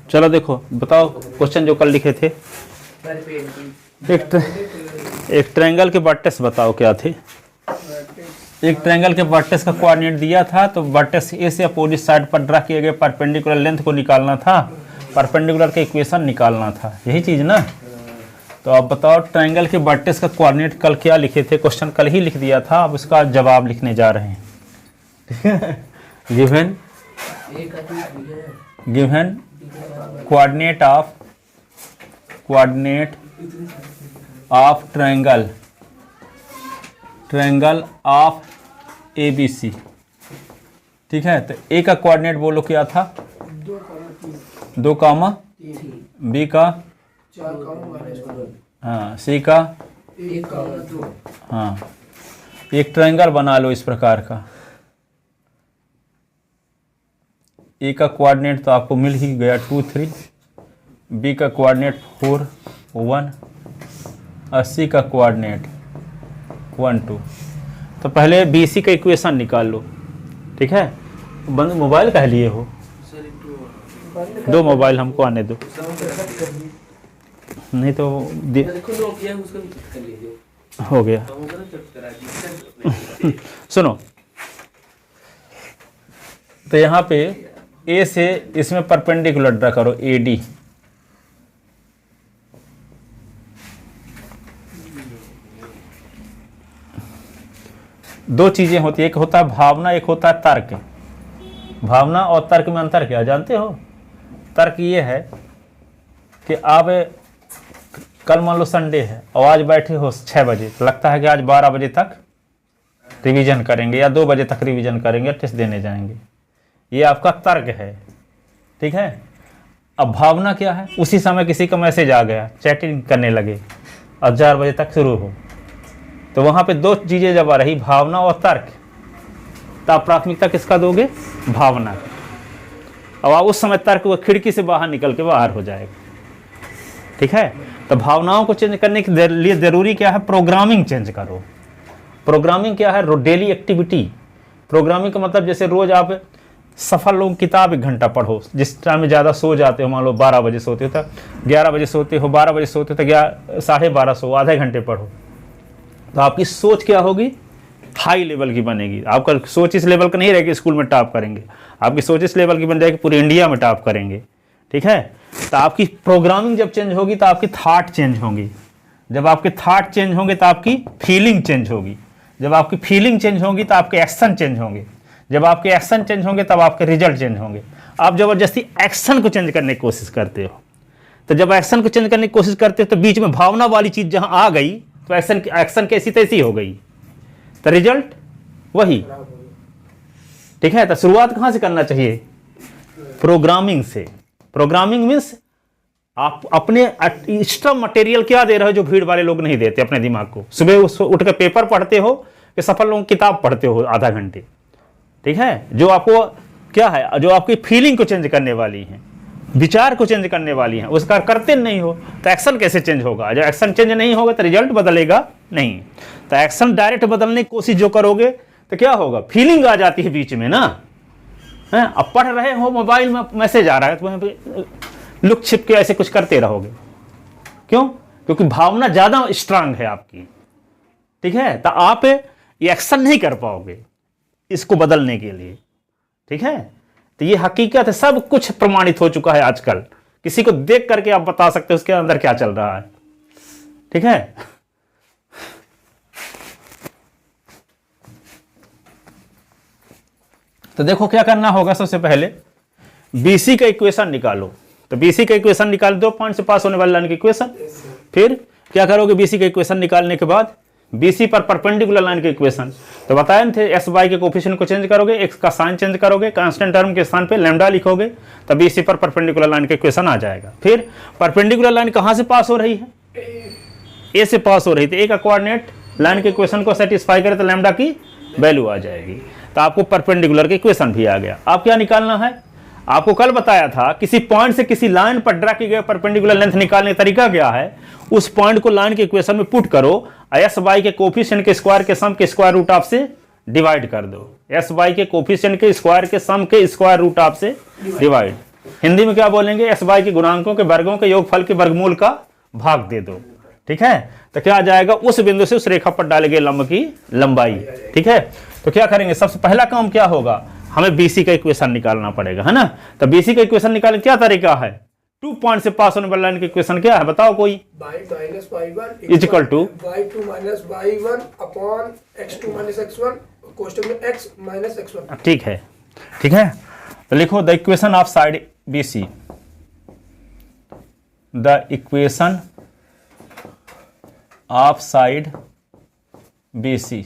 चलो देखो, बताओ क्वेश्चन जो कल लिखे थे। एक ट्रायंगल के वर्टेक्स बताओ क्या थे। एक ट्रायंगल के वर्टेक्स का कोऑर्डिनेट दिया था, तो वर्टेक्स ए से अपोजिट साइड पर ड्रा किए गए परपेंडिकुलर लेंथ को निकालना था, परपेंडिकुलर का इक्वेशन निकालना था, यही चीज ना। तो अब बताओ ट्रायंगल के वर्टेक्स का कोऑर्डिनेट कल क्या लिखे थे, क्वेश्चन कल ही लिख दिया था, अब उसका जवाब लिखने जा रहे हैं। Given coordinate of triangle of ABC, ठीक है। तो ए का कोऑर्डिनेट बोलो क्या था, 2, बी का, हाँ, सी का, हाँ। एक ट्रायंगल बना लो इस प्रकार का। ए का कोऑर्डिनेट तो आपको मिल ही गया 2, 3, बी का कोऑर्डिनेट 4, 1, और सी का कोऑर्डिनेट 1, 2। तो पहले BC का इक्वेशन निकाल लो, ठीक है। बंद मोबाइल कह लिए हो, दो मोबाइल हमको आने दो, नहीं तो हो गया। सुनो, तो यहाँ पे ए से इसमें परपेंडिकुलर ड्रा करो, AD। दो चीजें होती है, एक होता है भावना, एक होता है तर्क। भावना और तर्क में अंतर क्या जानते हो? तर्क ये है कि आप कल मान लो संडे है और आज बैठे हो 6 बजे, तो लगता है कि आज 12 बजे तक रिवीजन करेंगे या 2 बजे तक रिवीजन करेंगे, टेस्ट देने जाएंगे। ये आपका तर्क है, ठीक है। अब भावना क्या है? उसी समय किसी का मैसेज आ गया, चैटिंग करने लगे और 4 बजे तक शुरू हो, तो वहां पे दो चीजें जब आ रही, भावना और तर्क, तो आप प्राथमिकता किसका दोगे? भावना का। अब उस समय तर्क वो खिड़की से बाहर निकल के बाहर हो जाएगा, ठीक है। तो भावनाओं को चेंज करने के लिए जरूरी क्या है? प्रोग्रामिंग चेंज करो। प्रोग्रामिंग क्या है? Daily activity. प्रोग्रामिंग का मतलब जैसे रोज आप सफल लोग किताब 1 घंटा पढ़ो, जिस टाइम में ज़्यादा सो जाते हो, मान लो 12 बजे सोते हो तो 11 बजे सोते हो, 12 बजे सोते हो तो 12:30 सो, आधे घंटे पढ़ो, तो आपकी सोच क्या होगी? हाई लेवल की बनेगी। आपका सोच इस लेवल का नहीं रहेगी स्कूल में टॉप करेंगे, आपकी सोच इस लेवल की बन जाएगी पूरे इंडिया में टॉप करेंगे, ठीक है। तो आपकी प्रोग्रामिंग जब चेंज होगी तो आपकी थॉट चेंज होंगी, जब आपके थॉट चेंज होंगे तो आपकी फीलिंग चेंज होगी, जब आपकी फीलिंग चेंज होगी तो आपके एक्शन चेंज होंगे, जब आपके एक्शन चेंज होंगे तब आपके रिजल्ट चेंज होंगे। आप जबरदस्ती एक्शन को चेंज करने की कोशिश करते हो, तो जब एक्शन को चेंज करने की कोशिश करते हो तो बीच में भावना वाली चीज जहां आ गई तो एक्शन कैसी तैसी हो गई, तो रिजल्ट वही, ठीक है। तो शुरुआत कहां से करना चाहिए? प्रोग्रामिंग से। प्रोग्रामिंग मीन्स आप अपने एक्स्ट्रा मटेरियल क्या दे रहे हो जो भीड़ वाले लोग नहीं देते अपने दिमाग को। सुबह उठ कर पेपर पढ़ते हो कि सफल लोग किताब पढ़ते हो आधा घंटे, ठीक है, जो आपको क्या है, जो आपकी फीलिंग को चेंज करने वाली है, विचार को चेंज करने वाली है, उसका करते नहीं हो तो एक्शन कैसे चेंज होगा? जब एक्शन चेंज नहीं होगा तो रिजल्ट बदलेगा नहीं। तो एक्शन डायरेक्ट बदलने की कोशिश जो करोगे तो क्या होगा? फीलिंग आ जाती है बीच में ना, है। अब पढ़ रहे हो, मोबाइल में मैसेज आ रहा है तो वहीं पे लुक छिप के ऐसे कुछ करते रहोगे, क्यों? क्योंकि भावना ज्यादा स्ट्रांग है आपकी, ठीक है। तो आप ये एक्शन नहीं कर पाओगे इसको बदलने के लिए, ठीक है। तो ये हकीकत है, सब कुछ प्रमाणित हो चुका है आजकल, किसी को देख करके आप बता सकते हो उसके अंदर क्या चल रहा है, ठीक है। तो देखो क्या करना होगा, सबसे पहले BC का इक्वेशन निकालो। तो BC का इक्वेशन निकाल दो, 5 से पास होने वाली लाइन की इक्वेशन। फिर क्या करोगे? BC का इक्वेशन निकालने के बाद BC पर परपेंडिकुलर लाइन के इक्वेशन। तो बताए थे SY के कोफिशिएंट को चेंज करोगे, x का साइन चेंज करोगे, कांस्टेंट टर्म के स्थान पे लैम्डा लिखोगे, तो BC पर परपेंडिकुलर लाइन के इक्वेशन आ जाएगा। फिर परपेंडिकुलर लाइन कहां से पास हो रही है? A से पास हो रही थी। A का कोऑर्डिनेट लाइन के इक्वेशन को सेटिस्फाई करे तो लैम्डा की वैल्यू आ जाएगी। तो आपको परपेंडिकुलर के इक्वेशन भी आ गया। अब क्या निकालना है? आपको कल बताया था किसी पॉइंट से किसी लाइन पर ड्रा की गई परपेंडिकुलर लेंथ निकालने का तरीका क्या है? उस पॉइंट को लाइन के इक्वेशन में पुट करो, SY के कोफिशिएंट के स्क्वायर के सम के स्क्वायर रूट ऑफ से डिवाइड कर दो। एस वाई के कोफिशिएंट के स्क्वायर के सम के स्क्वायर रूट ऑफ से डिवाइड। हिंदी में क्या बोलेंगे, एस वाई के गुणांकों के वर्गों के योगफल के वर्गमूल का भाग दे दो। ठीक है, तो क्या आ जाएगा, उस बिंदु से उस रेखा पर डाले गए लंब की लंबाई। ठीक है, तो क्या करेंगे, सबसे पहला काम क्या होगा, हमें बीसी का इक्वेशन निकालना पड़ेगा, है ना। तो बीसी का इक्वेशन निकालने क्या तरीका है, 2 पॉइंट से पास होने वाली लाइन की इक्वेशन क्या है बताओ कोई, is equal to y2 minus y1 upon x2 minus x1 कोष्टक में x माइनस x1। ठीक है, ठीक है, तो लिखो the equation of side BC, the equation of side BC,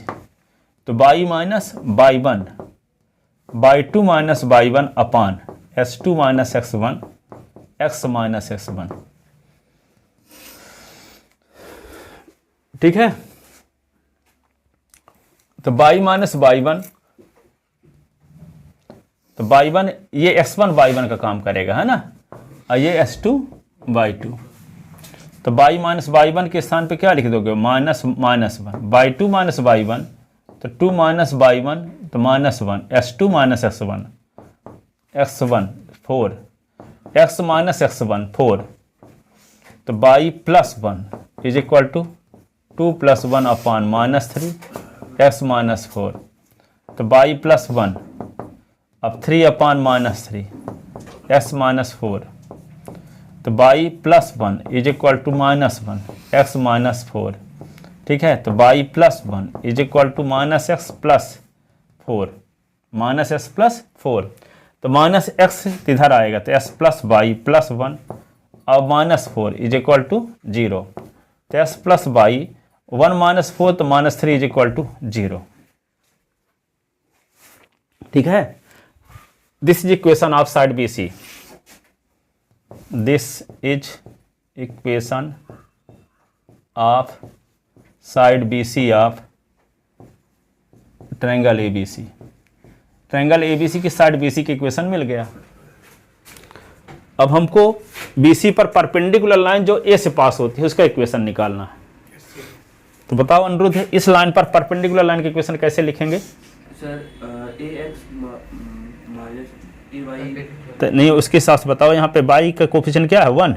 तो y minus y1 y2 minus y1 अपान s2 minus x1 x minus x1। ठीक है, तो y माइनस y1, तो y1 ये x1 y1 का काम करेगा, है ना, और ये s2 y2। तो y माइनस y1 के स्थान पे क्या लिख दोगे, minus minus 1, y2 minus y1, तो 2 माइनस y1 तो minus 1, s2 minus x1 x1 4, x minus x1 4, तो y plus 1 is equal to 2 plus 1 upon minus 3 x minus 4, तो y प्लस 1 अब 3 अपान माइनस 3 x माइनस 4, तो y plus 1 is equal to minus 1 x minus 4। ठीक है, तो y plus 1 is equal to minus x plus 4, minus x plus 4, तो minus x इधर आएगा तो s प्लस वाई प्लस 1 अब माइनस 4 इज इक्वल टू 0, तो s प्लस वाई 1 माइनस 4 तो माइनस 3 इज इक्वल टू 0। ठीक है, this is equation of side BC, this is equation of side BC of triangle ABC। Triangle ABC की side BC की equation मिल गया। अब हमको BC पर परपेंडिकुलर लाइन जो A से पास होती है उसका इक्वेशन निकालना है। तो बताओ अनिरुद्ध, इस लाइन पर परपेंडिकुलर लाइन की इक्वेशन कैसे लिखेंगे सर? ax माइनस ay, तो नहीं, उसके हिसाब से बताओ, यहाँ पे y का कोफिशिएंट क्या है 1,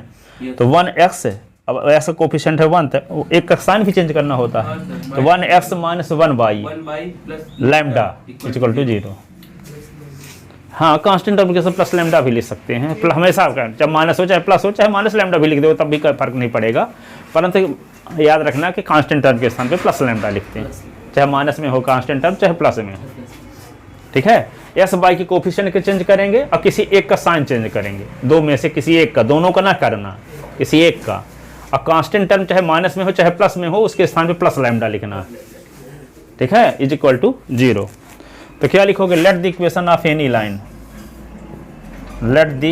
तो 1x है, अब ऐसा कोफिशिएंट है 1, तो एक का साइन भी चेंज करना होता है, तो 1x minus 1y plus lambda equal to 0। हाँ, कांस्टेंट टर्म के साथ प्लस लैम्डा भी लिख सकते हैं, हमेशा जब माइनस हो चाहे प्लस हो चाहे माइनस लैम्डा भी लिख दो तब भी कोई फर्क नहीं पड़ेगा, परंतु याद रखना कि कांस्टेंट टर्म के स्थान पे प्लस लैम्डा लिखते हैं, चाहे माइनस में हो कांस्टेंट टर्म चाहे प्लस में। ठीक है, एस वाई की कोफिशिएंट के चेंज करेंगे और किसी एक का साइन चेंज करेंगे, दो में से किसी एक का, दोनों का ना करना, किसी एक का, और कांस्टेंट टर्म चाहे माइनस में हो चाहे प्लस में हो उसके स्थान पे प्लस लैम्डा लिखना है। ठीक है, इज इक्वल टू 0। तो क्या लिखोगे, let the equation of any line, let the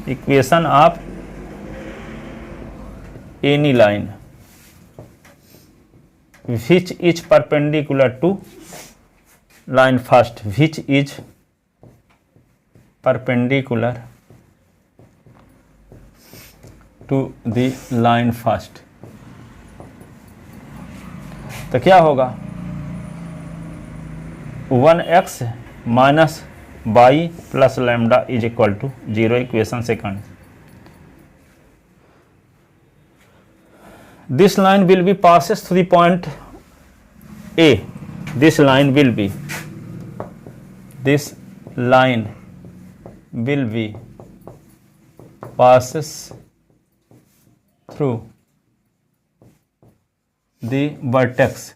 equation of any line which is perpendicular to line first, which is perpendicular to the line first। तो क्या होगा, 1x minus y plus lambda is equal to 0, equation second. This line will be passes through the point A. This line will be passes through the vertex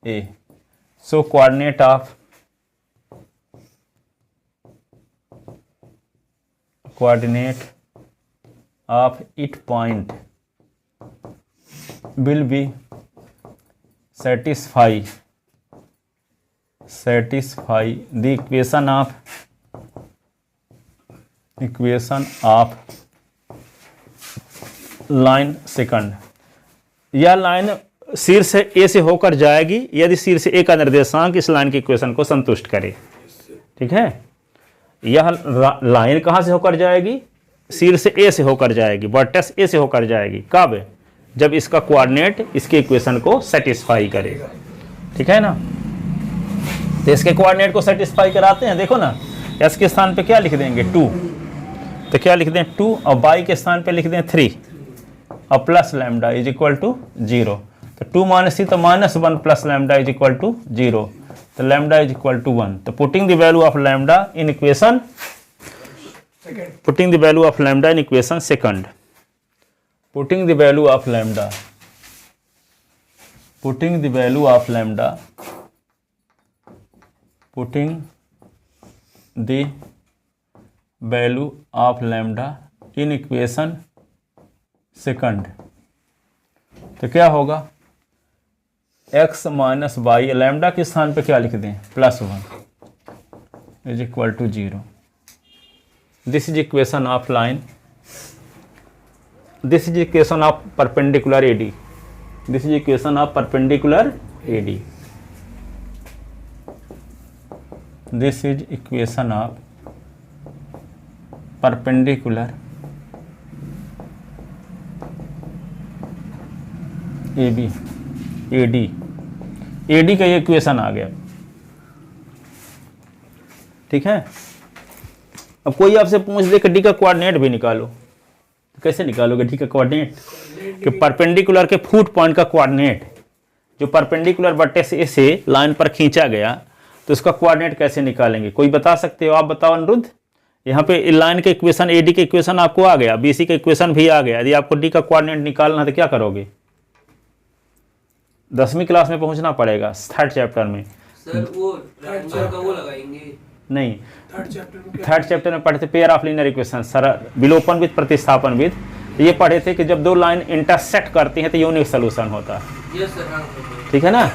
A. So coordinate of it point will be satisfy the equation of line second। यह line शीर्ष ए से होकर जाएगी यदि शीर्ष ए का निर्देशांक इस लाइन की इक्वेशन को संतुष्ट करे। ठीक है, यह लाइन कहाँ से होकर जाएगी, शीर्ष ए से होकर जाएगी, वर्टेक्स ए से होकर जाएगी, कब, जब इसका कोऑर्डिनेट इसके इक्वेशन को सेटिस्फाई करेगा। ठीक है ना, तो इसके कोऑर्डिनेट को सेटिस्फाई कराते हैं। देखो ना, एस के स्थान पे क्या लिख देंगे 2, तो क्या लिख दें 2, और बाई के स्थान पे लिख दें 3, और plus lambda is equal to 0। तो 2 माइनस 3 तो -1 plus lambda is equal to 0, तो लैम्डा इज इक्वल टू 1। तो putting the value of lambda in equation, putting the value of lambda in equation second, putting the value of lambda, putting the value of lambda, putting the value of lambda in equation second, तो क्या होगा x minus Y, lambda के स्थान पे क्या लिख दें +1 is equal to 0। This is equation of line, this is equation of perpendicular AD, this is equation of perpendicular AD, this is equation of perpendicular AB, AD, AD का ये equation आ गया। ठीक है, अब कोई आपसे पूछ दे कि डी का कोऑर्डिनेट भी निकालो, तो कैसे निकालोगे डी का कोऑर्डिनेट? कि परपेंडिकुलर के फुट पॉइंट का कोऑर्डिनेट, जो परपेंडिकुलर बट्टे से लाइन पर खींचा गया, तो उसका कोऑर्डिनेट कैसे निकालेंगे? कोई बता सकते हो? आप बताओ अनिरुद्ध। यहाँ पे लाइन के इक्वेशन, एडी के इक्वेशन आपको आ गया, बीसी का इक्वेशन भी आ गया, यदि आपको डी का कोऑर्डिनेट निकालना है तो क्या करोगे? 10वीं क्लास में पहुंचना पड़ेगा, 3rd चैप्टर में। सर वो ट्रायंगल का वो लगाएंगे नहीं, 3rd चैप्टर में पढ़े थे पेयर ऑफ लीनियर इक्वेशन, विलोपन विद प्रतिस्थापन विद। ये पढ़े थे कि जब दो लाइन इंटरसेक्ट करती हैं तो यूनिक सोल्यूशन होता है। यस सर, हाँ। ठीक है ना,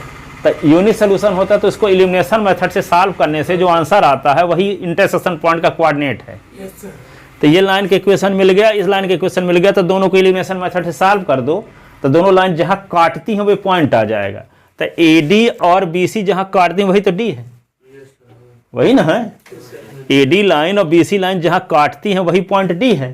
तो यूनिक सोल्यूशन होता है, तो इसको एलिमिनेशन मेथड से सॉल्व करने से जो आंसर आता है वही इंटरसेक्शन पॉइंट का कोऑर्डिनेट है। तो ये लाइन के इक्वेशन मिल गया, इस लाइन के इक्वेशन मिल गया, तो दोनों को एलिमिनेशन मेथड से सॉल्व कर दो, तो दोनों लाइन जहां काटती हैं वो पॉइंट आ जाएगा। तो एडी और बीसी जहां काटती हैं वही तो डी है, वही ना है। एडी लाइन और बीसी लाइन जहां काटती हैं वही पॉइंट डी है।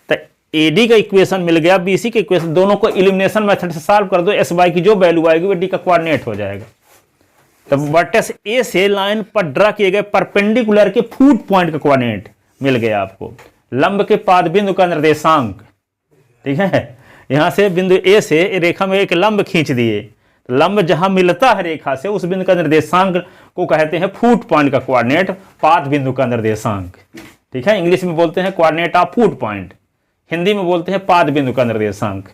तो एडी का इक्वेशन मिल गया, बीसी के इक्वेशन, दोनों को एलिमिनेशन मेथड से सॉल्व कर दो, एस वाई की जो वैल्यू आएगी वो डी का कोऑर्डिनेट हो जाएगा। तो वर्टेक्स ए से लाइन पर ड्रा किए गए परपेंडिकुलर के फुट पॉइंट का कोऑर्डिनेट मिल गया आपको, लंब के पाद बिंदु का निर्देशांक। ठीक है, यहां से बिंदु ए से रेखा में एक लंब खींच दिए, लंब जहां मिलता है रेखा से उस बिंदु का निर्देशांक को कहते हैं फुट पॉइंट का कोऑर्डिनेट, पाद बिंदु का निर्देशांक। ठीक है, इंग्लिश में बोलते हैं coordinate of foot point, Hindi में बोलते हैं पाद बिंदु का निर्देशांक।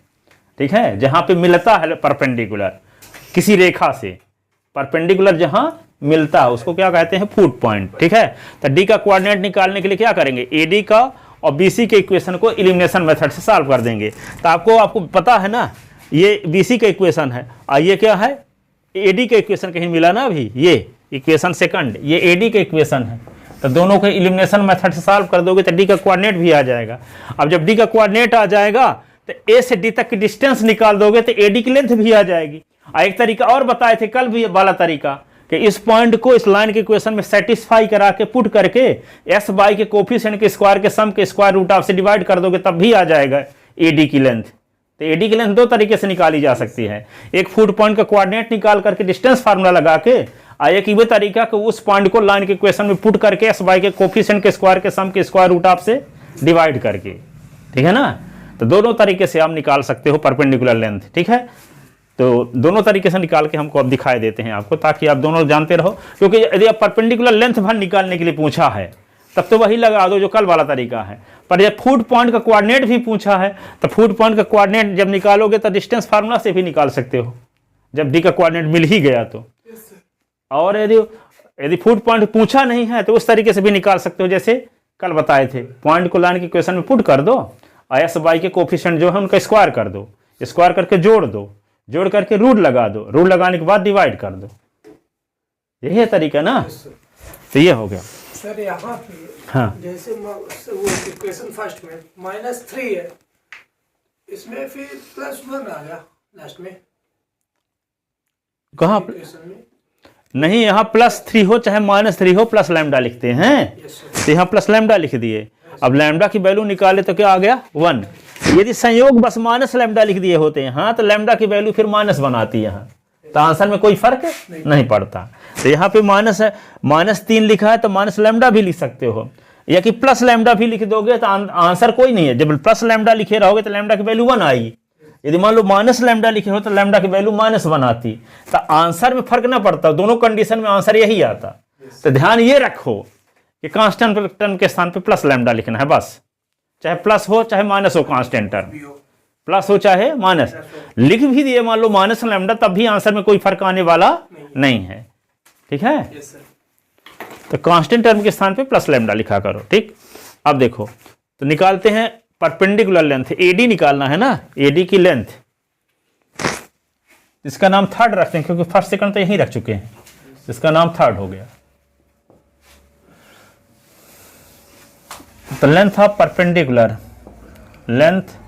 ठीक है, जहां पे मिलता है परपेंडिकुलर किसी रेखा से, परपेंडिकुलर जहां मिलता है उसको क्या कहते हैं फुट पॉइंट। ठीक है, तो डी का कोऑर्डिनेट निकालने के लिए क्या करेंगे, एडी का और बीसी के इक्वेशन को एलिमिनेशन मेथड से सॉल्व कर देंगे। तो आपको पता है ना, ये बीसी का इक्वेशन है और ये क्या है, एडी का इक्वेशन कहीं मिला ना अभी, ये इक्वेशन सेकंड, ये एडी का इक्वेशन है। तो दोनों को एलिमिनेशन मेथड से सॉल्व कर दोगे तो डी का कोऑर्डिनेट भी आ जाएगा। अब जब डी का कोऑर्डिनेट आ जाएगा तो ए से डी तक की डिस्टेंस निकाल दोगे तो एडी की लेंथ भी आ जाएगी। एक तरीका और बताए थे कल भी वाला तरीका, कि इस पॉइंट को इस लाइन के इक्वेशन में सेटिस्फाई करा के पुट करके एस बाई के कोफिशिएंट के स्क्वायर के सम के स्क्वायर रूट आप से डिवाइड कर दोगे तब भी आ जाएगा एडी की लेंथ। तो एडी की लेंथ दो तरीके से निकाली जा सकती है, एक फुट पॉइंट का कोऑर्डिनेट निकाल करके डिस्टेंस फार्मूला लगा के, एक ये तरीका कि उस पॉइंट को लाइन के इक्वेशन में पुट करके एस बाई के कोफिशिएंट के स्क्वायर के सम के स्क्वायर रूट आप से डिवाइड करके। ठीक है ना, तो दोनों तरीके से आप निकाल सकते हो परपेंडिकुलर लेंथ। ठीक है, तो दोनों तरीके से निकाल के हमको अब दिखाई देते हैं आपको, ताकि आप दोनों जानते रहो। क्योंकि यदि आप परपेंडिकुलर लेंथ भर निकालने के लिए पूछा है तब तो वही लगा दो जो कल वाला तरीका है, पर जब फुट पॉइंट का कोऑर्डिनेट भी पूछा है तो फुट पॉइंट का कोऑर्डिनेट जब निकालोगे तो डिस्टेंस फार्मूला से भी निकाल सकते हो, जब डी का कोऑर्डिनेट मिल ही गया तो। और यदि फुट पॉइंट पूछा नहीं है तो उस तरीके से भी निकाल सकते हो, जैसे कल बताए थे, पॉइंट को लाइन के इक्वेशन में पुट कर दो और एस बाई के कोफिशिएंट जो है उनका स्क्वायर कर दो, स्क्वायर करके जोड़ दो, जोड़ करके रूट लगा दो, रूट लगाने के बाद डिवाइड कर दो। यही है तरीका ना, तो ये हो गया सर। यहाँ पे हाँ, जैसे वो इक्वेशन फर्स्ट में -3 है, इसमें फिर +1 आ गया लास्ट में, कहाँ इक्वेशन में नहीं, यहाँ +3 हो चाहे -3 हो प्लस लैम्डा लिखते हैं, तो यहाँ प्लस लैम्डा लिख दिए। अब लैम्डा की वैल्यू निकाले तो क्या आ गया 1। यदि संयोग बस माइनस लैम्डा लिख दिए होते यहाँ तो लैम्डा की वैल्यू फिर माइनस बनाती है यहाँ, तो आंसर में कोई फर्क नहीं पड़ता। तो यहाँ पे माइनस है, -3 लिखा है तो माइनस लैम्डा भी लिख सकते हो, या कि प्लस लैम्डा भी लिख दोगे तो आंसर कोई नहीं है। जब प्लस लैम्डा लिखे रहोगे तो लैम्डा की वैल्यू 1 आई, यदि मान लो माइनस लैम्डा लिखे हो तो लैम्डा की वैल्यू -1 आती, तो आंसर में फर्क ना पड़ता, दोनों कंडीशन में आंसर यही आता। तो ध्यान ये रखो कि कांस्टेंट टर्म के स्थान पे प्लस लैम्डा लिखना है बस, चाहे प्लस हो चाहे माइनस हो, कांस्टेंट टर्म प्लस हो चाहे माइनस, लिख भी दिए मान लो माइनस लैम्डा तब भी आंसर में कोई फर्क आने वाला नहीं है। ठीक है, तो कांस्टेंट टर्म के स्थान पे प्लस लैम्डा लिखा करो। ठीक, अब देखो तो निकालते हैं परपेंडिकुलर लेंथ, एडी निकालना है ना, एडी की लेंथ, इसका नाम थर्ड रखते हैं क्योंकि फर्स्ट सेकंड तो यहीं रख चुके हैं, इसका नाम थर्ड हो गया। तो length of perpendicular, length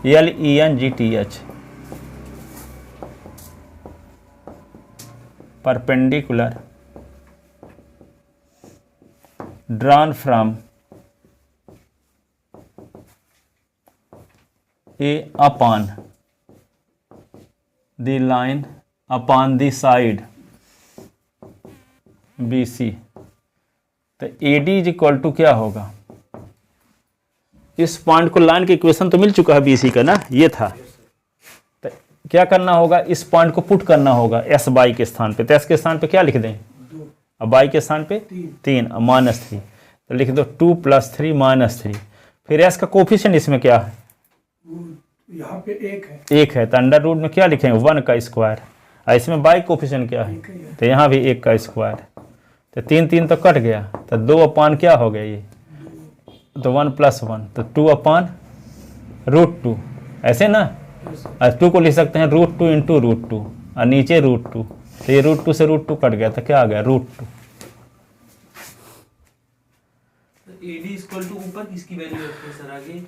LENGTH, perpendicular drawn from A upon the line upon the side BC, तो AD इज इक्वल टू क्या होगा, इस पॉइंट को, लाइन के इक्वेशन तो मिल चुका है BC का ना, ये था, तो क्या करना होगा, इस पॉइंट को पुट करना होगा S बाई के स्थान पे, तो S के स्थान पे क्या लिख दें, अब बाई के स्थान पे 3 -3, तो लिख दो 2 + 3 -3, फिर S का कोफिशिएंट इसमें क्या है, यहाँ पे 1 है, तो अंडर रूट में क्या लिखेंगे 1 का स्क्वायर, और इसमें बाई कोफिशिएंट क्या है, तो यहाँ भी 1 का स्क्वायर, तो 3 तो कट गया, तो 2 अपान क्या हो गया ये, तो 1 + 1, तो 2 अपान √2, ऐसे ना, और 2 को लिख सकते हैं √2 × √2, और नीचे √2, तो ये √2 से √2 कट गया, तो क्या आ गया √2। AD इक्वल टू ऊपर किसकी वैल्यू रखते हैं सर आगे,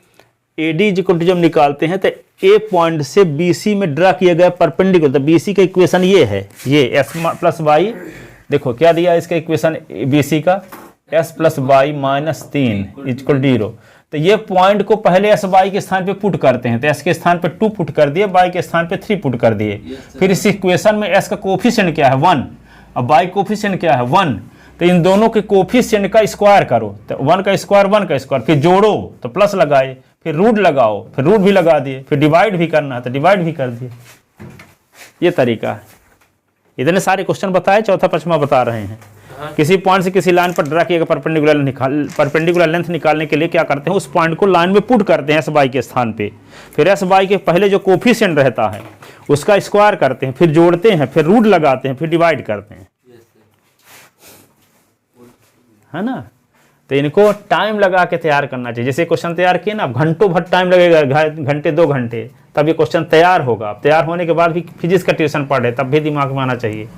AD इक्वल टू जब निकालते हैं तो A पॉइंट से BC में ड्रा किया गया परपेंडिकुलर, तो BC का इक्वेशन ये है, ये S + y, देखो क्या दिया इसका इक्वेशन BC का, S + y -3 = 0, तो ये पॉइंट को पहले S y के स्थान पे पुट करते हैं, तो S के स्थान पे 2 पुट कर दिए, y के स्थान पे 3 पुट कर दिए, फिर इस इक्वेशन में S का कोफिशिएंट क्या है 1, अब y कोफिशिएंट क्या है 1, तो इन दोनों के कोफिशिएंट का स्क्वायर करो, तो 1 का स्क्वायर 1 का स्क्वायर, फिर जोड़ो तो प्लस लगाए, फिर रूट लगाओ, फिर रूट भी लगा दिए, फिर डिवाइड भी करना है तो डिवाइड भी कर दिए। ये तरीका है। इतने सारे क्वेश्चन बताए, चौथा पचमा बता रहे हैं। किसी पॉइंट से किसी लाइन पर ड्रा किया परपेंडिकुलर लेंथ निकालने के लिए क्या करते हैं, उस पॉइंट को लाइन में पुट करते हैं SY के स्थान पे, फिर SY के पहले जो कोफिशिएंट रहता है उसका स्क्वायर करते हैं, फिर जोड़ते हैं, फिर रूट लगाते हैं, फिर डिवाइड करते हैं, है ना। तो इनको टाइम लगा के तैयार करना चाहिए। जैसे क्वेश्चन तैयार किए ना, घंटों भर टाइम लगेगा, घंटे 2 घंटे, तब ये क्वेश्चन तैयार होगा। तैयार होने के बाद भी फिजिक्स का ट्यूशन पढ़ रहे तब भी दिमाग में आना चाहिए।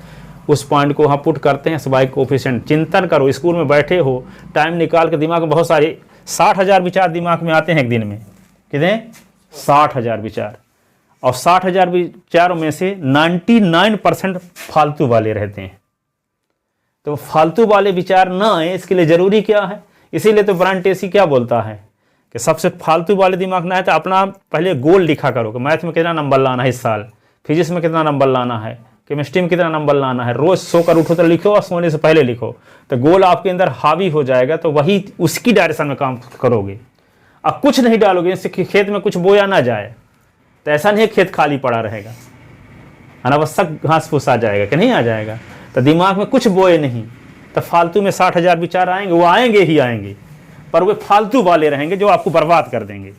उस पॉइंट को वहाँ पुट करते हैं, SY कोफिशिएंट, चिंतन करो, स्कूल में बैठे हो, टाइम निकाल के, दिमाग में बहुत सारे 60,000 विचार दिमाग में आते हैं एक दिन में, कितने 60,000 विचार, और 60,000 विचारों में से 99% फालतू वाले रहते हैं। तो फालतू वाले विचार ना आए, इसके लिए जरूरी क्या है, इसीलिए तो ब्रायन ट्रेसी क्या बोलता है कि सबसे फालतू वाले दिमाग ना है तो अपना पहले गोल लिखा करो कि मैथ में कितना नंबर लाना है इस साल, फिजिक्स में कितना नंबर लाना है, केमिस्ट्री में कितना नंबर लाना है। रोज सोकर उठो तो लिखो और सोने से पहले लिखो, तो गोल आपके अंदर हावी हो जाएगा, तो वही उसकी डायरेक्शन में काम करोगे। अब कुछ नहीं डालोगे, इससे खेत में कुछ बोया ना जाए, तो ऐसा नहीं खेत खाली पड़ा रहेगा, अनावश्यक घास फूस आ जाएगा कि नहीं आ जाएगा। तो दिमाग में कुछ बोए नहीं, तो फालतू में 60,000 विचार आएंगे, वो आएंगे ही आएंगे, पर वे फालतू वाले रहेंगे जो आपको बर्बाद कर देंगे।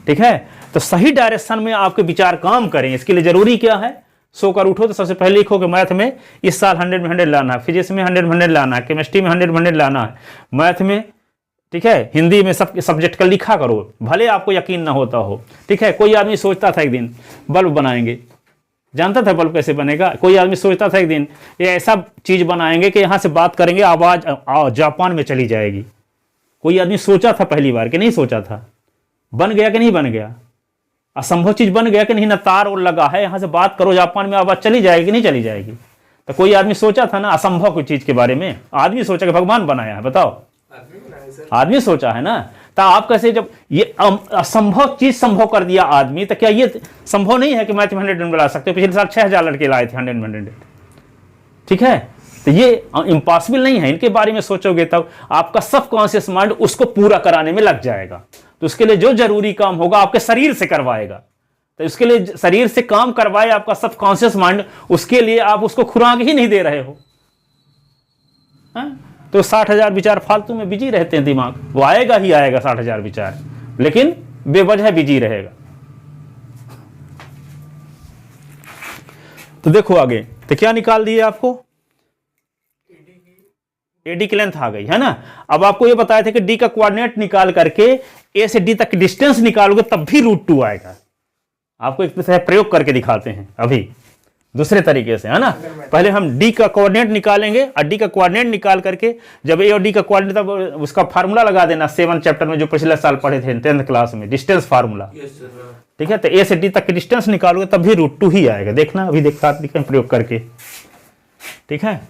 ठीक है, तो सही डायरेक्शन में आपके विचार काम करें। इसके लिए जरूरी क्या है, सोकर उठो तो सबसे पहले लिखो कि मैथ में इस साल 100 में 100 लाना है, फिजिक्स में 100 में 100 लाना है, केमिस्ट्री में 100 में 100 लाना है, मैथ में, ठीक है, हिंदी में, सब सब्जेक्ट का लिखा करो, भले आपको यकीन ना होता हो। ठीक है, कोई आदमी सोचता था एक दिन बल्ब बनाएंगे, जानता था बल्ब कैसे बनेगा। कोई आदमी सोचता था एक दिन ये ऐसा चीज बनाएंगे कि यहाँ से बात करेंगे आवाज जापान में चली जाएगी। कोई आदमी सोचा था पहली बार कि नहीं सोचा था, बन गया कि नहीं बन गया, असंभव चीज बन गया कि नहीं, ना तार और लगा है, यहाँ से बात करो जापान में आवाज चली जाएगी नहीं चली जाएगी। तो कोई आदमी सोचा था ना असंभव कोई चीज के बारे में, आदमी सोचा कि भगवान बनाया है, बताओ आदमी सोचा है ना। तो आप कैसे, जब ये असंभव चीज संभव कर दिया आदमी, तो क्या ये संभव नहीं है कि मैथ में 100 बना सकते हो? पिछले साल 6000 लड़के लाए थे 100 में 100। ठीक है, तो ये इम्पॉसिबल नहीं है। इनके बारे में सोचोगे तब आपका सब कॉन्शियस माइंड उसको पूरा कराने में लग जाएगा। तो उसके लिए जो जरूरी काम होगा आपके शरीर से करवाएगा। तो उसके लिए शरीर से काम करवाए आपका सब कॉन्शियस माइंड, उसके लिए आप उसको खुराक ही नहीं दे रहे हो। तो 60,000 विचार फालतू में बिजी रहते हैं दिमाग। वो आएगा ही आएगा 60,000 विचार, लेकिन बेवजह बिजी रहेगा। तो देखो आगे, तो क्या निकाल दिए आपको? एडी की लेंथ आ गई है ना। अब आपको ये बताया था कि डी का कोऑर्डिनेट निकाल करके ए से डी तक की डिस्टेंस निकालोगे तब भी √2 आएगा। आपको एक तरह प्रयोग करके दिखाते हैं अभी दूसरे तरीके से, है ना। पहले हम डी का कोऑर्डिनेट निकालेंगे, और डी का कोऑर्डिनेट निकाल करके जब ए और डी का कोऑर्डिनेट, तब उसका फार्मूला लगा देना 7 चैप्टर में जो पिछले साल पढ़े थे 10th क्लास में, डिस्टेंस फार्मूला। ठीक है, तो ए से डी तक की डिस्टेंस निकालोगे तब भी √2 ही आएगा। देखना अभी दिखाते प्रयोग करके। ठीक है,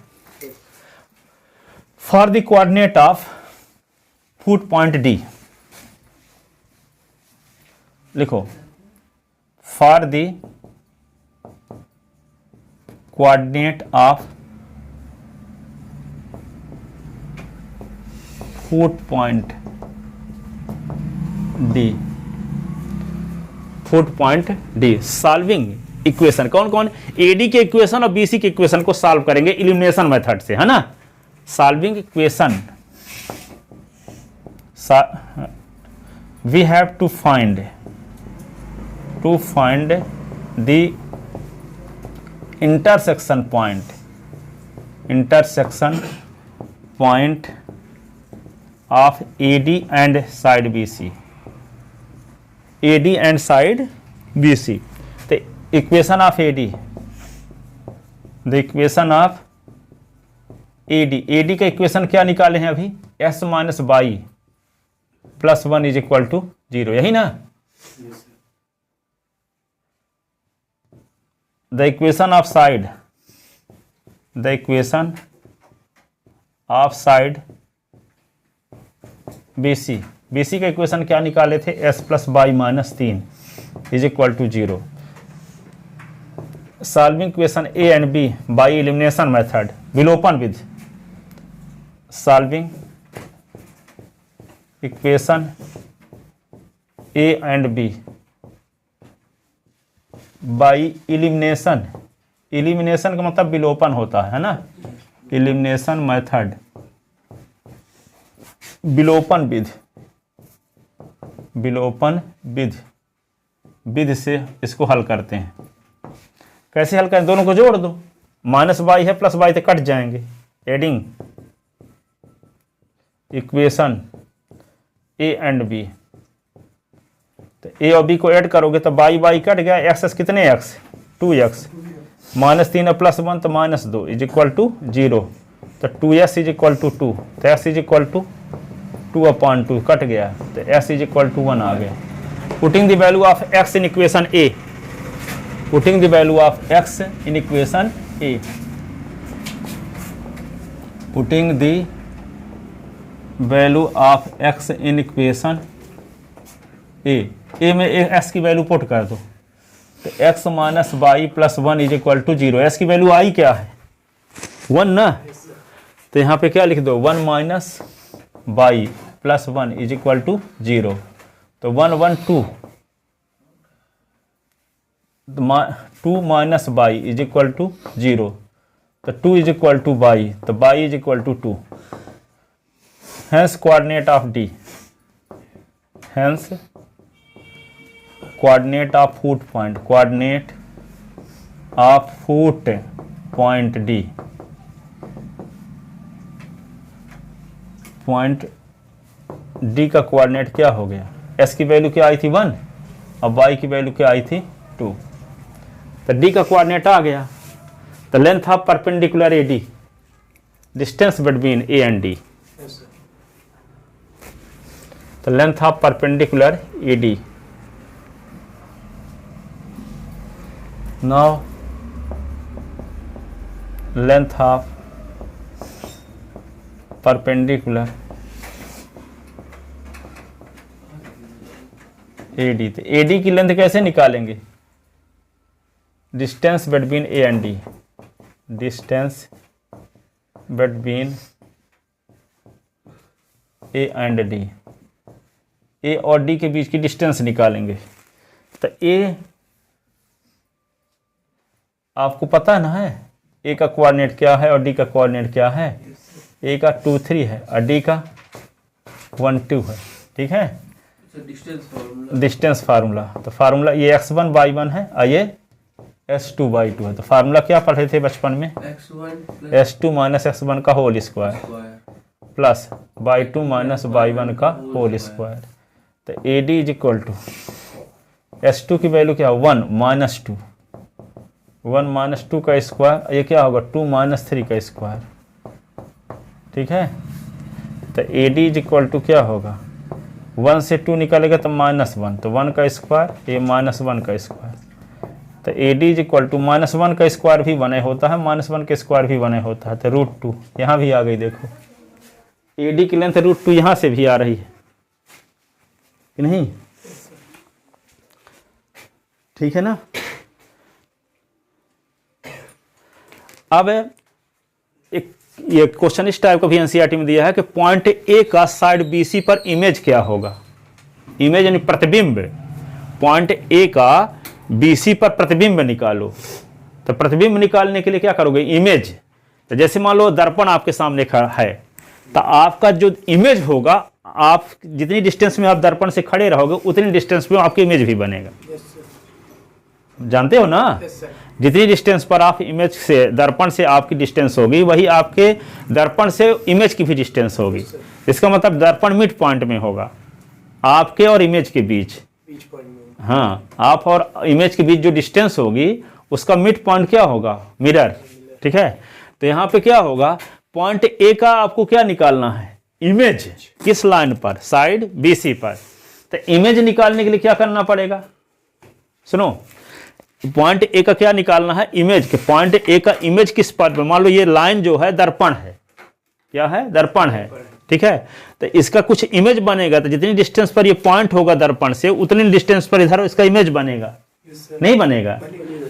for the coordinate of foot point D, लिखो for the coordinate of foot point D, foot point D, solving equation. कौन कौन? एडी के इक्वेशन और बीसी के इक्वेशन को सॉल्व करेंगे एलिमिनेशन मेथड से, है ना। Solving equation, we have to find the intersection point of AD and side BC, AD and side BC। तो equation of AD, the equation of AD का equation क्या निकाले हैं अभी? s minus y plus 1 is equal to 0, यही ना। The equation of side, the equation of side BC, BC का equation क्या निकाले थे? s plus y minus 3 is equal to 0। Solving equation A and B by elimination method, विलोपन विधि। Solving equation A and B by elimination, elimination का मतलब विलोपन होता है ना। इलिमिनेशन मेथड, विलोपन विधि, विलोपन विधि, विधि से इसको हल करते हैं। कैसे हल करें? दोनों को जोड़ दो, माइनस बाई है प्लस बाई तो कट जाएंगे। Adding equation A and B, तो ए और बी को ऐड करोगे तो बाई बाई कट गया, एक्स कितने एक्स? 2x, माइनस 3 प्लस 1 तो माइनस 2 इज इक्वल टू 0। तो 2s इज इक्वल टू 2, तो s इज इक्वल टू 2/2 कट गया, तो s इज इक्वल टू 1 आ गया। Putting the value of x in equation A, putting the value of x in equation A, putting the value of x in equation A में s की value put कर दो, तो x minus y plus 1 is equal to 0। s की value आई क्या है? 1 ना। तो यहाँ पे क्या लिख दो? 1 minus y plus 1 is equal to 0। तो 1 1 2, 2 minus y is equal to 0। तो 2 इज इक्वल टू बाई, तो y is equal to 2। Hence coordinate of D, hence coordinate of foot point, coordinate of foot point D, point D का coordinate क्या हो गया? s की value क्या आई थी? 1, और y की वैल्यू क्या आई थी? 2। तो d का कोऑर्डिनेट आ गया। तो length of perpendicular AD, distance between A and D, तो length of perpendicular AD। Now length of perpendicular AD, तो AD की लेंथ कैसे निकालेंगे? Distance between A and D, distance between A and D, A और D के बीच की distance निकालेंगे। तो A आपको पता ना है A का कोऑर्डिनेट क्या है और D का कोऑर्डिनेट क्या है। A का 2 3 है और D का 1 2 है। ठीक है, डिस्टेंस फार्मूला, तो फार्मूला ये x1/1 है और ये s2/2 है। तो फार्मूला क्या पढ़े थे बचपन में? s2 - x1 का whole square plus y2 - y1 का होल स्क्वायर। तो AD is equal to s2 की वैल्यू क्या है? 1 - 2, 1 - 2 का स्क्वायर, ये क्या होगा? 2 - 3 का स्क्वायर। ठीक है, तो AD इज इक्वल टू क्या होगा? 1 से 2 निकालेगा तो -1, तो 1 का स्क्वायर, ये -1 का स्क्वायर। तो AD इज इक्वल टू -1 का स्क्वायर भी 1 होता है, -1 का स्क्वायर भी 1 होता है। तो √2 यहाँ भी आ गई। देखो AD की लेंथ √2 यहाँ से भी आ रही है कि नहीं? ठीक है ना। अब एक ये क्वेश्चन इस टाइप का भी एनसीईआरटी में दिया है कि पॉइंट ए का साइड BC पर इमेज क्या होगा? इमेज यानी प्रतिबिंब। पॉइंट ए का BC पर प्रतिबिंब निकालो। तो प्रतिबिंब निकालने के लिए क्या करोगे? इमेज। तो जैसे मान लो दर्पण आपके सामने खड़ा है, तो आपका जो इमेज होगा, आप जितनी डिस्टेंस में आप दर्पण से खड़े रहोगे उतनी डिस्टेंस में आपकी इमेज भी बनेगा। जानते हो ना? जितनी डिस्टेंस पर आप इमेज से, दर्पण से आपकी डिस्टेंस होगी, वही आपके दर्पण से इमेज की भी डिस्टेंस होगी। इसका मतलब दर्पण मिड पॉइंट में होगा, आपके और इमेज के बीच। हाँ, आप और इमेज के बीच जो डिस्टेंस होगी उसका मिड पॉइंट क्या होगा? मिरर। ठीक है, तो यहाँ पे क्या होगा? पॉइंट ए का आपको क्या निकालना है? इमेज। किस लाइन पर? साइड BC पर। तो इमेज निकालने के लिए क्या करना पड़ेगा? सुनो, पॉइंट ए का क्या निकालना है? इमेज के। पॉइंट ए का इमेज किस पर? मान लो ये लाइन जो है दर्पण है, क्या है? दर्पण है। ठीक है, तो इसका कुछ इमेज बनेगा। तो जितनी डिस्टेंस पर ये पॉइंट होगा दर्पण से, उतनी डिस्टेंस पर इधर इसका इमेज बनेगा। नहीं बनेगा।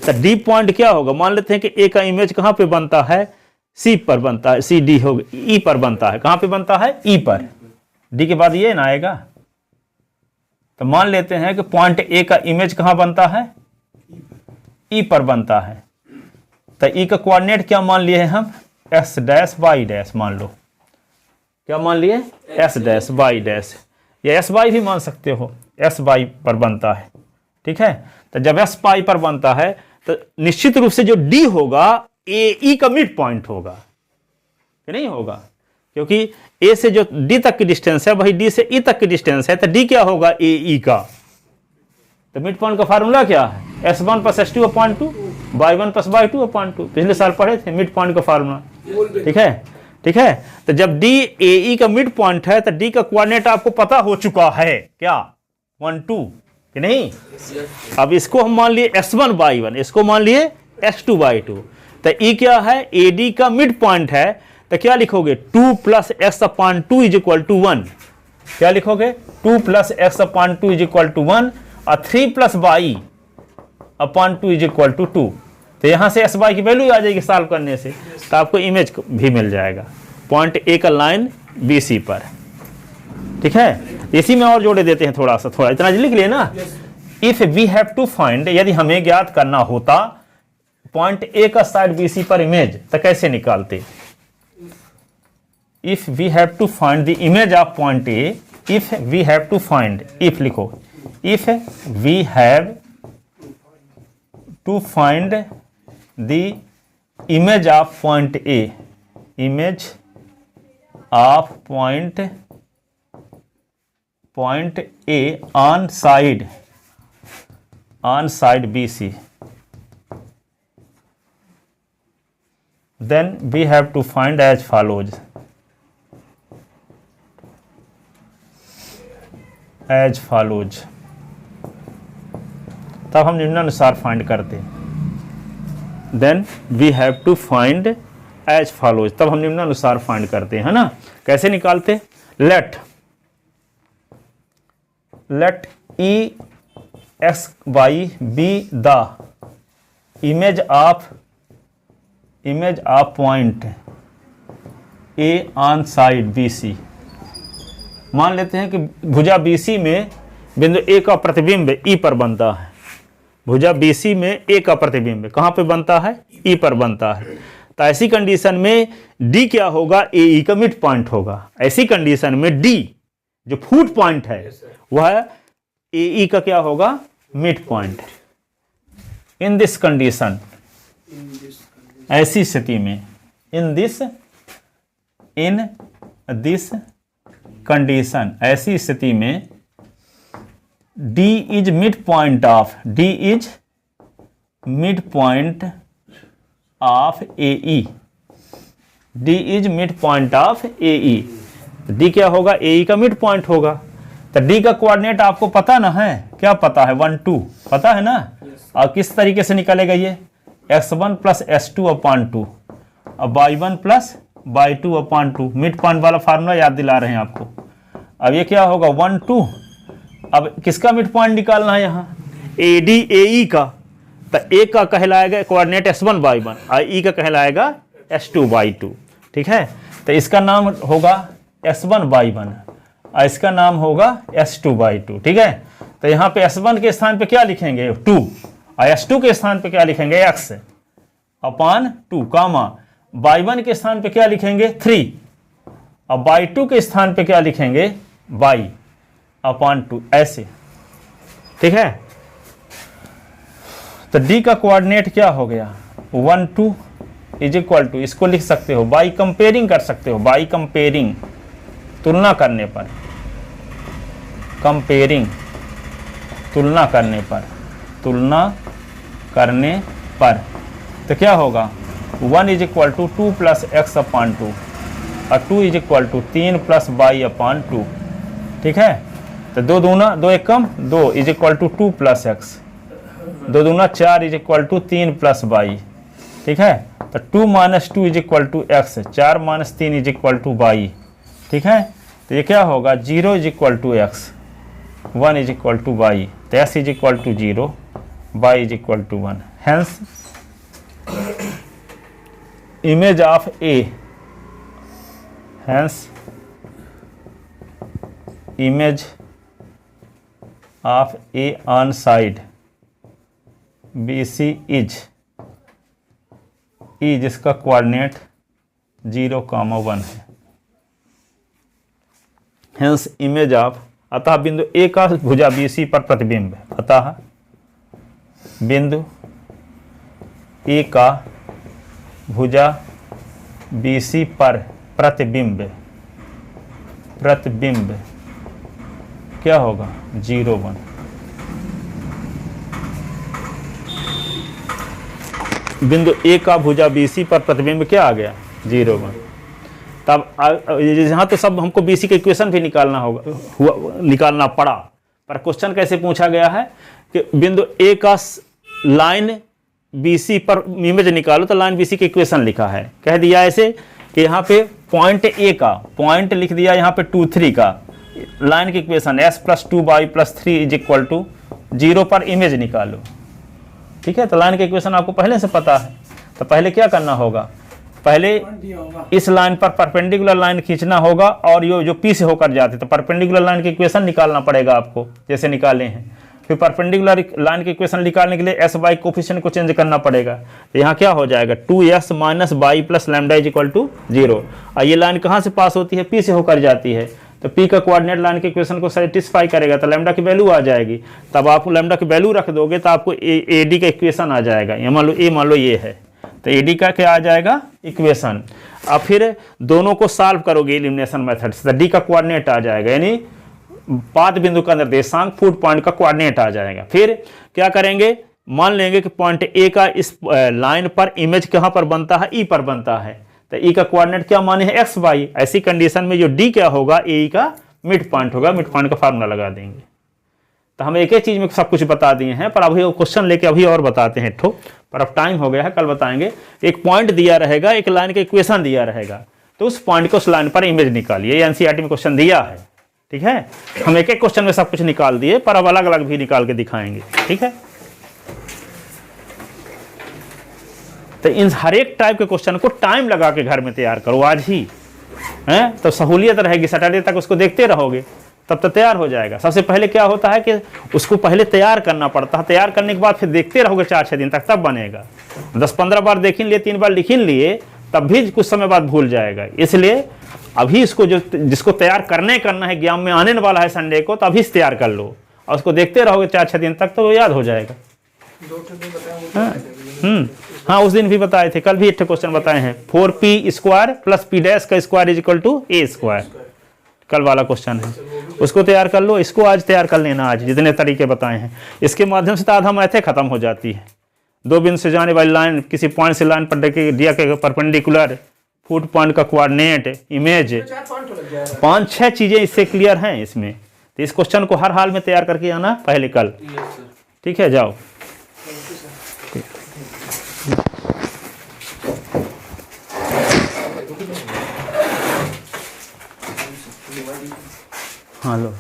तो डी पॉइंट क्या होगा? मान लेते हैं कि ए का इमेज कहां पे बनता है? C पर बनता है, CD हो E पर बनता है। कहां पे बनता है? E पर। D के बाद ये ना आएगा। तो मान लेते हैं कि पॉइंट ए का इमेज कहां बनता है? E पर बनता है। तो E का कोऑर्डिनेट क्या मान लिए हैं हम? S', मान लो। क्या मान लिए? S', या SY भी मान सकते हो। SY पर बनता है। ठीक है, तो जब SY पर बनता है तो निश्चित रूप से जो D होगा AE का मिड पॉइंट होगा कि नहीं होगा? क्योंकि A से जो D तक की डिस्टेंस है वही D से E तक की डिस्टेंस है। तो D क्या होगा? AE का। तो मिड पॉइंट का फार्मूला क्या है? S1 + S2/2, Y1 + Y2/2। पिछले साल पढ़े थे मिड पॉइंट का फार्मूला। ठीक है, ठीक है। तो जब D AE का मिड पॉइंट है तो D का कोऑर्डिनेट आपको पता हो चुका है, क्या? 1 2 कि नहीं? अब इसको हम मान लिए S1/1, इसको मान लिए S2/2। तो E क्या है? AD का मिड पॉइंट है। तो क्या लिखोगे? 2 + x/2 = 1। क्या लिखोगे? 2 + x/2 = 1 और 3 + y/2 = 2। तो यहां से SY की वैल्यू आ जाएगी सॉल्व करने से, तो आपको इमेज भी मिल जाएगा पॉइंट ए का लाइन BC पर। ठीक है, इसी में और जोड़े देते हैं थोड़ा इतना लिख लिए ना। If we have to find, यदि हमें ज्ञात करना होता पॉइंट ए का साइड BC पर इमेज, तो कैसे निकालते? If we have to find the image of point A, if we have to find, if लिखो, if we have to find the image of point A, image of point A on side BC, then we have to find as follows, तब हम निम्नानुसार find करते हैं। Then we have to find as follows, तब हम निम्नानुसार find करते हैं, है ना? कैसे निकालते? Let E x y be the image of point A on side B C. मान लेते हैं कि भुजा BC में बिंदु ए का प्रतिबिंब ई पर बनता है। भुजा BC में ए का प्रतिबिंब कहाँ पे बनता है? ई पर बनता है। तो ऐसी कंडीशन में डी क्या होगा? ए का मिड पॉइंट होगा। ऐसी कंडीशन में डी जो फुट पॉइंट है वह ए का क्या होगा? Mid point. In this condition, ऐसी स्थिति में, इन दिस कंडीशन, ऐसी स्थिति में D is mid point of AE। D is mid point of AE। D क्या होगा? AE का मिड पॉइंट होगा। तो D का कोऑर्डिनेट आपको पता ना है? क्या पता है? 1 2 पता है ना? और किस तरीके से निकलेगा ये? x1 प्लस s2 अपॉन 2 और y1 plus y2 upon 2। Mid point वाला फार्मूला याद दिला रहे हैं आपको। अब ये क्या होगा? 1 2। अब किसका मिड पॉइंट निकालना है यहाँ? AD AE का। तो A का कहलाएगा कोऑर्डिनेट s1 y1 और E का कहलाएगा s2 y2। ठीक है, तो इसका नाम होगा s1 y1 और इसका नाम होगा s2 y2। ठीक है, तो यहाँ पे s1 के स्थान पे क्या लिखेंगे? 2 और s2 के स्थान पे क्या लिखेंगे? x अपॉन 2 कामा y1 के स्थान पे क्या लिखेंगे? 3 और y2 के स्थान पे क्या लिखेंगे? y अपॉन 2 ऐसे। ठीक है, तो D का कोऑर्डिनेट क्या हो गया? 1 2 इज इक्वल टू, इसको लिख सकते हो बाई कंपेयरिंग कर सकते हो, बाई कंपेयरिंग तुलना करने पर, कंपेयरिंग तुलना करने पर तो क्या होगा? 1 is equal to 2 plus x upon 2 और 2 is equal to 3 plus y upon 2। ठीक है, तो 2 दूना 2 एक कम 2 is equal to 2 plus x, 2 दूना 4 is equal to 3 plus y. ठीक है, तो 2 minus 2 is equal to x, 4 minus 3 is equal to y. ठीक है, तो ये क्या होगा? 0 is equal to x, 1 is equal to y. तो x is equal to 0, y is equal to 1। Hence image of A, hence image of A on side BC is E जिसका coordinate 0, 1 है। Hence image of, अतः बिंदु A का भुजा BC पर प्रतिबिंब है। अतः बिंदु A का भुजा BC पर प्रतिबिंब क्या होगा? 0 1। बिंदु A का भुजा BC पर प्रतिबिंब क्या आ गया? 0 1। तब यहाँ तो सब हमको BC का इक्वेशन भी निकालना पड़ा, पर क्वेश्चन कैसे पूछा गया है कि बिंदु A का लाइन BC पर इमेज निकालो, तो लाइन BC की इक्वेशन लिखा है। कह दिया ऐसे कि यहाँ पे पॉइंट A का पॉइंट लिख दिया, यहाँ पे 2 3 का लाइन की equation s plus 2y plus 3 is equal to 0 पर इमेज निकालो। ठीक है, तो लाइन की इक्वेशन आपको पहले से पता है। तो पहले क्या करना होगा? पहले इस लाइन पर परपेंडिकुलर लाइन खींचना होगा और ये जो P से होकर जाते तो परपेंडिकुलर लाइन की इक्वेशन निकालना पड़ेगा आपको, जैसे निकाले हैं। फिर परपेंडिकुलर लाइन की इक्वेशन निकालने के लिए एस वाई कोफिशिएंट को चेंज करना पड़ेगा। तो यहाँ क्या हो जाएगा? 2s minus y plus lambda is equal to 0। और ये लाइन कहाँ से पास होती है? P से होकर जाती है। तो P का कोऑर्डिनेट लाइन के इक्वेशन को सेटिस्फाई करेगा, तो लैम्डा की वैल्यू आ जाएगी। तब आप लैम्डा की वैल्यू रख दोगे तो आपको AD का इक्वेशन आ जाएगा। ये मान लो ये है, तो AD का क्या आ जाएगा? इक्वेशन। अब फिर दोनों को सॉल्व करोगे एलिमिनेशन मेथड से, तो D का कोऑर्डिनेट आ जाएगा, यानी पाद बिंदु का निर्देशांक फुट पॉइंट का कोऑर्डिनेट आ जाएगा। फिर क्या करेंगे? मान लेंगे कि पॉइंट A का इस लाइन पर इमेज कहाँ पर बनता है? E पर बनता है। तो E का कोऑर्डिनेट क्या माने हैं? x y। ऐसी कंडीशन में जो D क्या होगा? AE का मिड पॉइंट होगा। मिड पॉइंट का फार्मूला लगा देंगे। तो हम एक ही चीज में सब कुछ बता दिए हैं, पर अभी क्वेश्चन लेके अभी और बताते हैं ठो, पर अब टाइम हो गया है, कल बताएंगे। एक पॉइंट दिया रहेगा, एक लाइन का इक्वेशन दिया रहेगा, तो उस पॉइंट को उस लाइन पर इमेज निकालिए। एनसीईआरटी में क्वेश्चन दिया है, ठीक है, हम एक एक क्वेश्चन में सब कुछ निकाल दिए, पर अब अलग अलग भी निकाल के दिखाएंगे। ठीक है, तो इन हर एक टाइप के क्वेश्चन को टाइम लगा के घर में तैयार करो आज ही, हैं, तो सहूलियत रहेगी। सैटरडे तक उसको देखते रहोगे तब तो तैयार हो जाएगा। सबसे पहले क्या होता है कि उसको पहले तैयार करना पड़ता है, तैयार करने के बाद फिर देखते रहोगे 4-6 दिन तक, तब बनेगा। 10-15 बार देख लिए, 3 बार लिख लिए, तब भी कुछ समय बाद भूल जाएगा। इसलिए अभी इसको जिसको तैयार करना है, एग्जाम में आने वाला है संडे को, तो अभी से तैयार कर लो और उसको देखते रहोगे 4-6 दिन तक, तो वो याद हो जाएगा। हाँ, उस दिन भी बताए थे, कल भी एक क्वेश्चन बताए हैं, 4p² + p' = a², कल वाला क्वेश्चन है, उसको तैयार कर लो। इसको आज तैयार कर लेना, आज जितने तरीके बताए हैं, इसके माध्यम से तो आधा मैथे खत्म हो जाती है। 2 बिंदु से जाने वाली लाइन किसी पॉइंट से लाइन पर दिया के परपेंडिकुलर, फुट पॉइंट का कोऑर्डिनेट, इमेज, 5-6 चीजें इससे क्लियर हैं इसमें। तो इस क्वेश्चन को हर हाल में तैयार करके आना पहले कल। ठीक है, जाओ। हाँ लो।